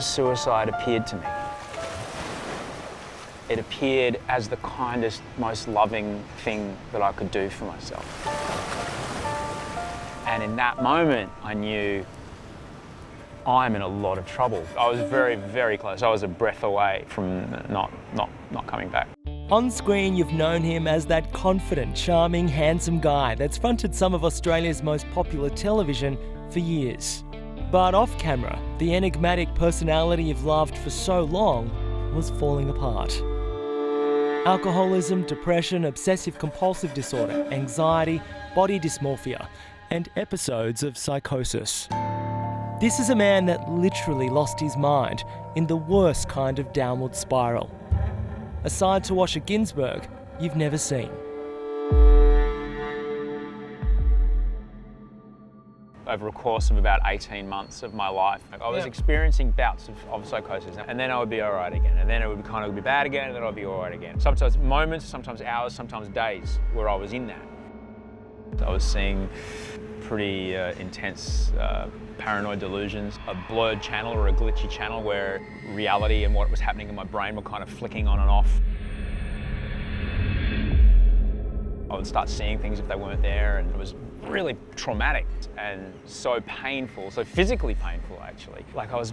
suicide appeared to me. It appeared as the kindest, most loving thing that I could do for myself. And in that moment, I knew I'm in a lot of trouble. I was very, very close. I was a breath away from not coming back. On screen, you've known him as that confident, charming, handsome guy that's fronted some of Australia's most popular television for years. But off camera, the enigmatic personality you've loved for so long was falling apart. Alcoholism, depression, obsessive-compulsive disorder, anxiety, body dysmorphia, and episodes of psychosis. This is a man that literally lost his mind in the worst kind of downward spiral. A side to Osher Günsberg you've never seen. Over a course of about 18 months of my life, I was experiencing bouts of psychosis, and then I would be all right again, and then it would kind of be bad again, and then I'd be all right again. Sometimes moments, sometimes hours, sometimes days where I was in that. I was seeing pretty intense paranoid delusions, a blurred channel or a glitchy channel where reality and what was happening in my brain were kind of flicking on and off. I would start seeing things if they weren't there, and it was really traumatic and so painful, so physically painful actually. Like I was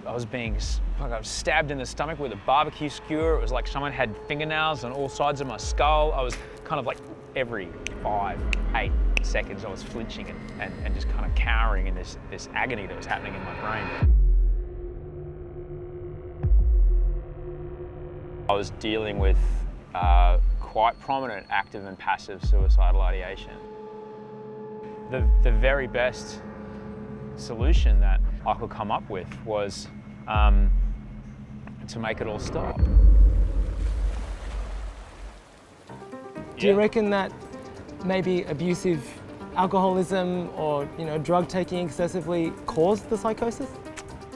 stabbed in the stomach with a barbecue skewer. It was like someone had fingernails on all sides of my skull. I was kind of like every 5, 8 seconds I was flinching and just kind of cowering in this agony that was happening in my brain. I was dealing with quite prominent active and passive suicidal ideation. The very best solution that I could come up with was to make it all stop. Do you reckon that maybe abusive alcoholism or drug taking excessively caused the psychosis?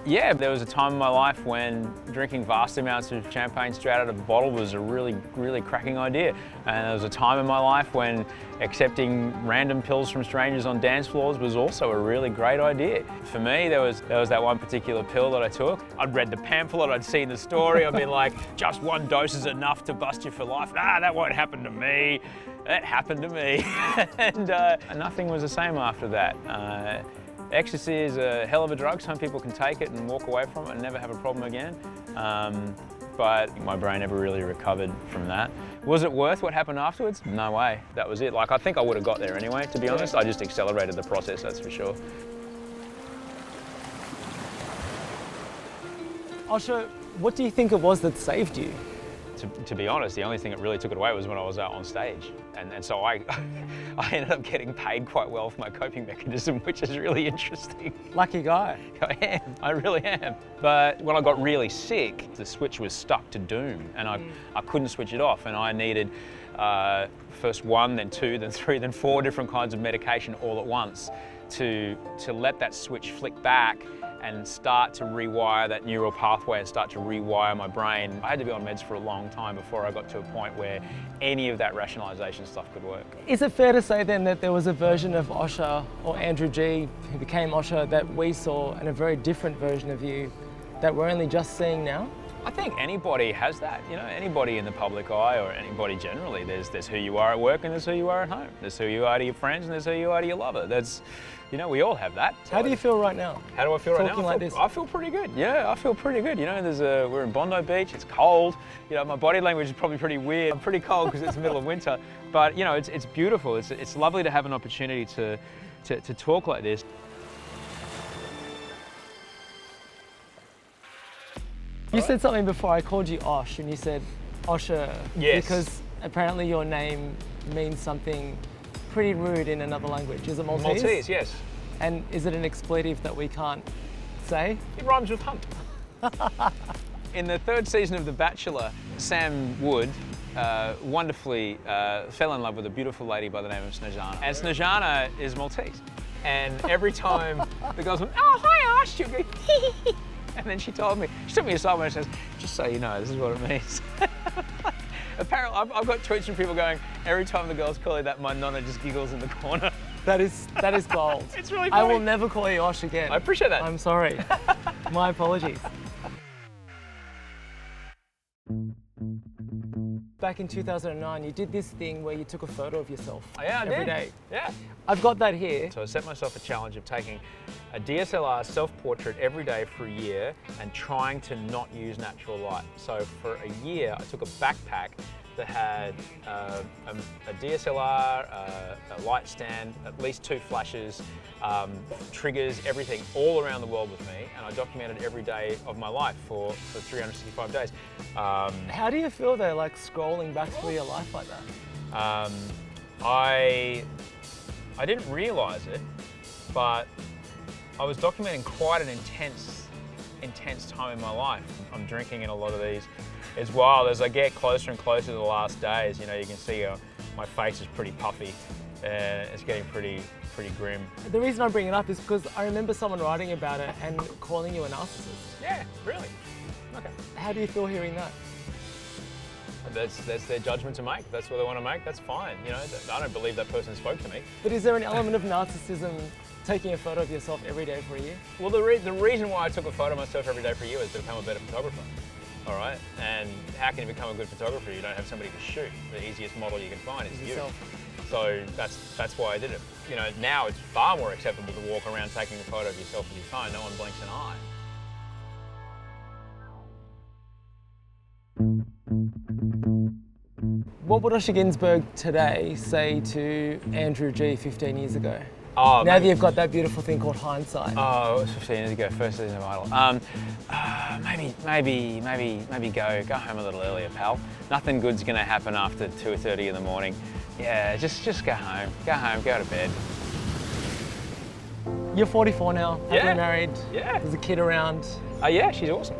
Yeah, there was a time in my life when drinking vast amounts of champagne straight out of a bottle was a really, really cracking idea. And there was a time in my life when accepting random pills from strangers on dance floors was also a really great idea. For me, there was that one particular pill that I took. I'd read the pamphlet, I'd seen the story, I'd been like, just one dose is enough to bust you for life. Nah, that won't happen to me. That happened to me. And nothing was the same after that. Ecstasy is a hell of a drug. Some people can take it and walk away from it and never have a problem again. But my brain never really recovered from that. Was it worth what happened afterwards? No way. That was it. Like, I think I would have got there anyway, to be honest. I just accelerated the process, that's for sure. Osher, what do you think it was that saved you? To be honest, the only thing that really took it away was when I was out on stage. And so I ended up getting paid quite well for my coping mechanism, which is really interesting. Lucky guy. I am, I really am. But when I got really sick, the switch was stuck to doom, and I couldn't switch it off, and I needed first 1, then 2, then 3, then 4 different kinds of medication all at once to let that switch flick back and start to rewire that neural pathway and start to rewire my brain. I had to be on meds for a long time before I got to a point where any of that rationalisation stuff could work. Is it fair to say then that there was a version of Osher, or Andrew G, who became Osher, that we saw, and a very different version of you that we're only just seeing now? I think anybody has that, anybody in the public eye or anybody generally. There's who you are at work and there's who you are at home. There's who you are to your friends and there's who you are to your lover. We all have that. How do you feel right now? How do I feel right now? Talking like this? I feel pretty good. Yeah, I feel pretty good. We're in Bondi Beach, it's cold. My body language is probably pretty weird. I'm pretty cold because it's the middle of winter. But, it's beautiful. It's lovely to have an opportunity to talk like this. You said something before, I called you Osh, and you said Osher. Yes. Because apparently your name means something pretty rude in another language. Is it Maltese? Maltese, yes. And is it an expletive that we can't say? It rhymes with hump. In the 3rd season of The Bachelor, Sam Wood wonderfully fell in love with a beautiful lady by the name of Snezana. And Snezana is Maltese. And every time the girls went, oh, hi Osh, she'll go, hee. And then she took me aside and says, just so you know, this is what it means. Apparently, I've got tweets from people going, every time the girls call you that, my nonna just giggles in the corner. That is gold. It's really funny. I will never call you Osh again. I appreciate that. I'm sorry. My apologies. back in 2009, you did this thing where you took a photo of yourself Yeah, I every did. day. Yeah. I've got that here. So I set myself a challenge of taking a DSLR self-portrait every day for a year and trying to not use natural light. So for a year, I took a backpack that had a DSLR, a light stand, at least 2 flashes, triggers, everything, all around the world with me, and I documented every day of my life for 365 days. How do you feel though, like scrolling back through your life like that? I didn't realise it, but I was documenting quite an intense time in my life. I'm drinking in a lot of these. It's wild as I get closer and closer to the last days. You know, you can see my face is pretty puffy. It's getting pretty grim. The reason I bring it up is because I remember someone writing about it and calling you a narcissist. Yeah, really. Okay. How do you feel hearing that? That's their judgment to make. If that's what they want to make, that's fine. You know, I don't believe that person spoke to me. But is there an element of narcissism taking a photo of yourself every day for a year? Well, the reason why I took a photo of myself every day for a year was to become a better photographer. All right, and how can you become a good photographer? You don't have somebody to shoot. The easiest model you can find is you. So that's why I did it. You know, now it's far more acceptable to walk around taking a photo of yourself with your phone. No one blinks an eye. What would Osher Günsberg today say to Andrew G 15 years ago? Oh, now that you've got that beautiful thing called hindsight. Oh, it was 15 years ago, first season of Idol. Maybe go home a little earlier, pal. Nothing good's gonna happen after 2:30 in the morning. Yeah, just go home. Go home, go to bed. You're 44 now, happily married. Yeah. There's a kid around. Yeah, she's awesome.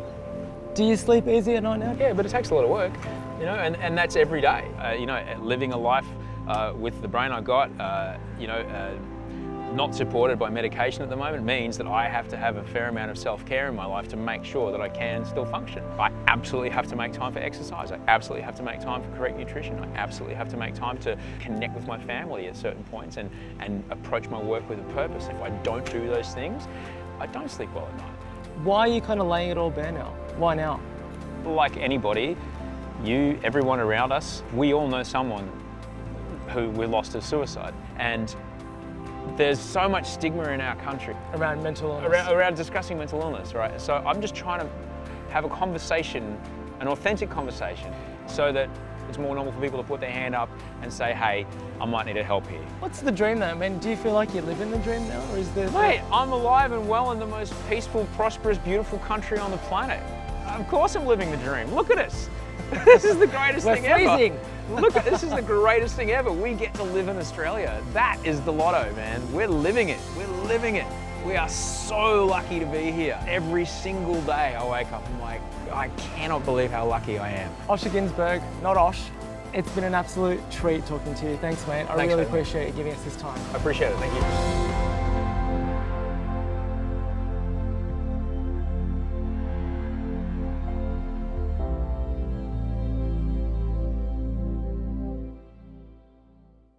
Do you sleep easy at night now? Yeah, but it takes a lot of work, you know, and that's every day. You know, living a life with the brain I got, not supported by medication at the moment means that I have to have a fair amount of self-care in my life to make sure that I can still function. I absolutely have to make time for exercise. I absolutely have to make time for correct nutrition. I absolutely have to make time to connect with my family at certain points and approach my work with a purpose. If I don't do those things, I don't sleep well at night. Why are you kind of laying it all bare now? Why now? Like anybody, everyone around us, we all know someone who we lost to suicide. And there's so much stigma in our country around mental illness. Around discussing mental illness, right? So I'm just trying to have a conversation, an authentic conversation, so that it's more normal for people to put their hand up and say, hey, I might need help here. What's the dream though? I mean, do you feel like you live in the dream now, or is there... Mate, I'm alive and well in the most peaceful, prosperous, beautiful country on the planet. Of course I'm living the dream. Look at us. This is the greatest thing ever. Look, this is the greatest thing ever. We get to live in Australia. That is the lotto, man. We're living it. We're living it. We are so lucky to be here. Every single day I wake up, I'm like, I cannot believe how lucky I am. Osher Günsberg, not Osh. It's been an absolute treat talking to you. Thanks, mate. I really appreciate you giving us this time. I appreciate it. Thank you.